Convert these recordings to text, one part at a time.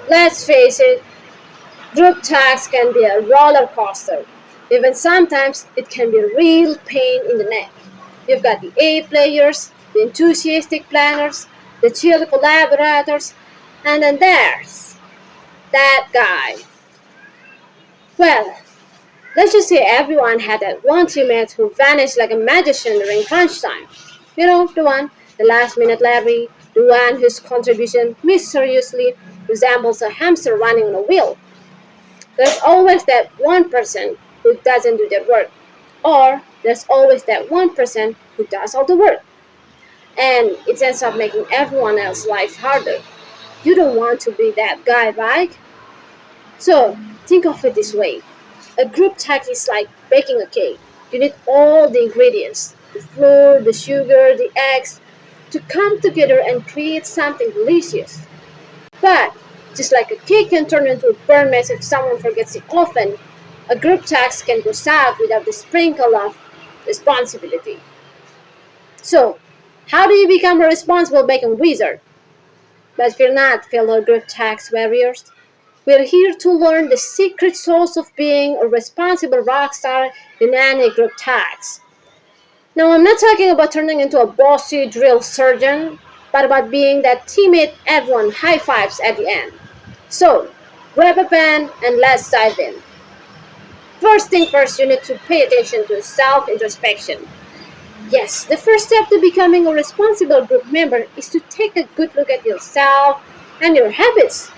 Let's face it, group tasks can be a roller coaster. Even sometimes it can be a real pain in the neck. You've got the A players, the enthusiastic planners, the chill collaborators, and then there's that guy. Well, let's just say everyone had that one teammate who vanished like a magician during crunch time. You know, the one, the last minute Larry, the one whose contribution mysteriously resembles a hamster running on a wheel. There's always that one person who doesn't do their work, or there's always that one person who does all the work, and it ends up making everyone else's life harder. You don't want to be that guy, right? So, think of it this way. A group task is like baking a cake. You need all the ingredients, the flour, the sugar, the eggs, to come together and create something delicious. But just like a cake can turn into a burnt mess if someone forgets it often, a group task can go south without the sprinkle of responsibility. So, how do you become a responsible baking wizard? But fear not, fellow group task warriors. We're here to learn the secret sauce of being a responsible rock star in any group task. Now, I'm not talking about turning into a bossy drill surgeon, but about being that teammate everyone high fives at the end. So, grab a pen and let's dive in. First thing first, you need to pay attention to self introspection. Yes, the first step to becoming a responsible group member is to take a good look at yourself and your habits.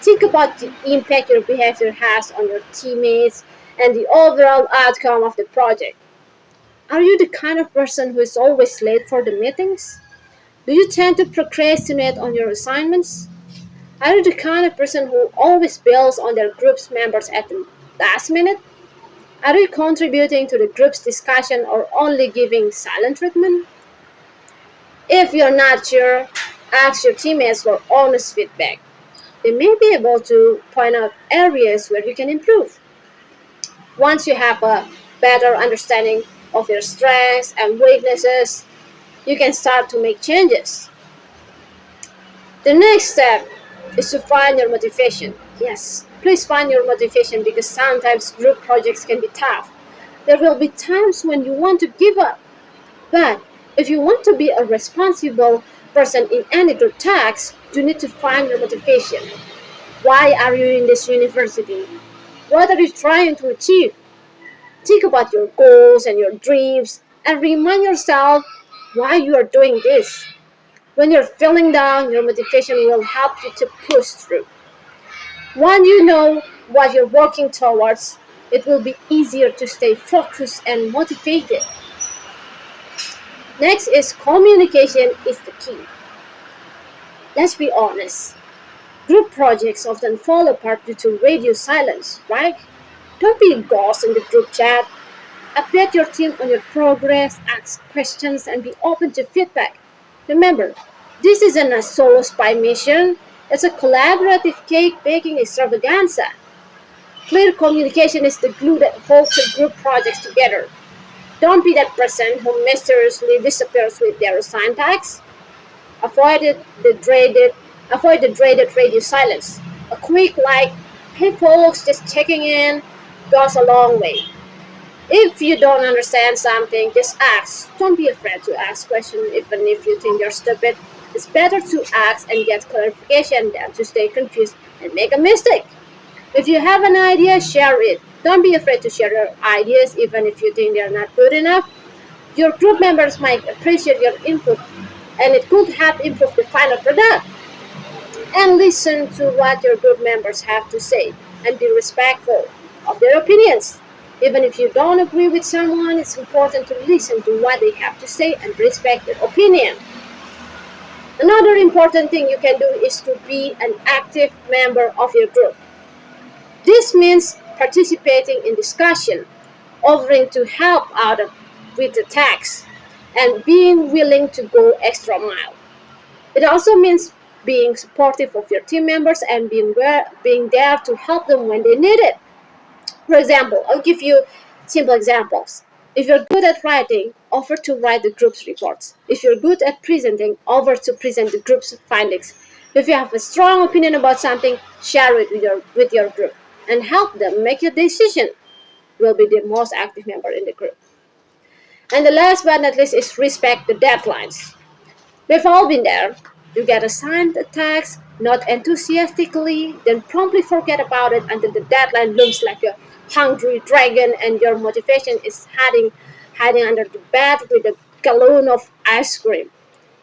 Think about the impact your behavior has on your teammates and the overall outcome of the project. Are you the kind of person who is always late for the meetings? Do you tend to procrastinate on your assignments? Are you the kind of person who always bails on their group's members at the last minute? Are you contributing to the group's discussion or only giving silent treatment? If you're not sure, ask your teammates for honest feedback. They may be able to point out areas where you can improve. Once you have a better understanding of your strengths and weaknesses, you can start to make changes. The next step is to find your motivation. Yes, please find your motivation because sometimes group projects can be tough. There will be times when you want to give up. But if you want to be a responsible person in any group task, you need to find your motivation. Why are you in this university? What are you trying to achieve? Think about your goals and your dreams and remind yourself why you are doing this. When you're feeling down, your motivation will help you to push through. When you know what you're working towards, it will be easier to stay focused and motivated. Next is communication is the key. Let's be honest. Group projects often fall apart due to radio silence, right? Don't be a ghost in the group chat. Update your team on your progress, ask questions, and be open to feedback. Remember, this isn't a solo spy mission, it's a collaborative cake baking extravaganza. Clear communication is the glue that holds the group projects together. Don't be that person who mysteriously disappears with their assigned tasks. Avoid the dreaded avoid the dreaded radio silence. A quick like, hey folks, just checking in goes a long way. If you don't understand something, just ask. Don't be afraid to ask questions even if you think you're stupid. It's better to ask and get clarification than to stay confused and make a mistake. If you have an idea, share it. Don't be afraid to share your ideas even if you think they're not good enough. Your group members might appreciate your input and it could help improve the final product. And listen to what your group members have to say and be respectful of their opinions. Even if you don't agree with someone, it's important to listen to what they have to say and respect their opinion. Another important thing you can do is to be an active member of your group. This means participating in discussion, offering to help out with the tasks, and being willing to go extra mile. It also means being supportive of your team members and being there to help them when they need it. For example, I'll give you simple examples. If you're good at writing, offer to write the group's reports. If you're good at presenting, offer to present the group's findings. If you have a strong opinion about something, share it with your group and help them make a decision. Will be the most active member in the group. And the last but not least is respect the deadlines. We've all been there. You get assigned a task, not enthusiastically, then promptly forget about it until the deadline looms like a hungry dragon and your motivation is hiding under the bed with a gallon of ice cream.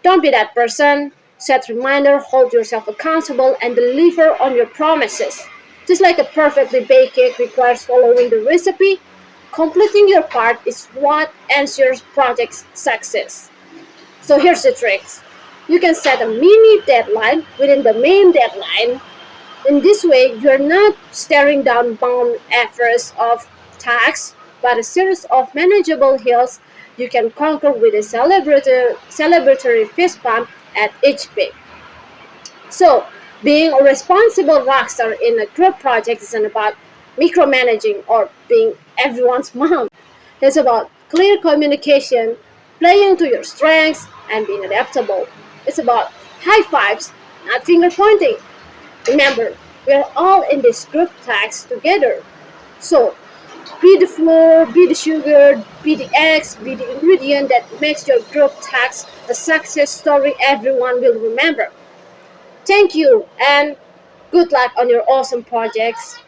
Don't be that person. Set reminder, hold yourself accountable, and deliver on your promises. Just like a perfectly baked cake requires following the recipe, completing your part is what ensures project's success. So here's the trick. You can set a mini deadline within the main deadline. In this way, you're not staring down bound efforts of tasks, but a series of manageable hills you can conquer with a celebratory fist bump at each peak. So, being a responsible rockstar in a group project isn't about micromanaging or being everyone's mom. It's about clear communication, playing to your strengths, and being adaptable. It's about high fives, not finger pointing. Remember, we're all in this group task together. So, be the flour, be the sugar, be the eggs, be the ingredient that makes your group task a success story everyone will remember. Thank you and good luck on your awesome projects.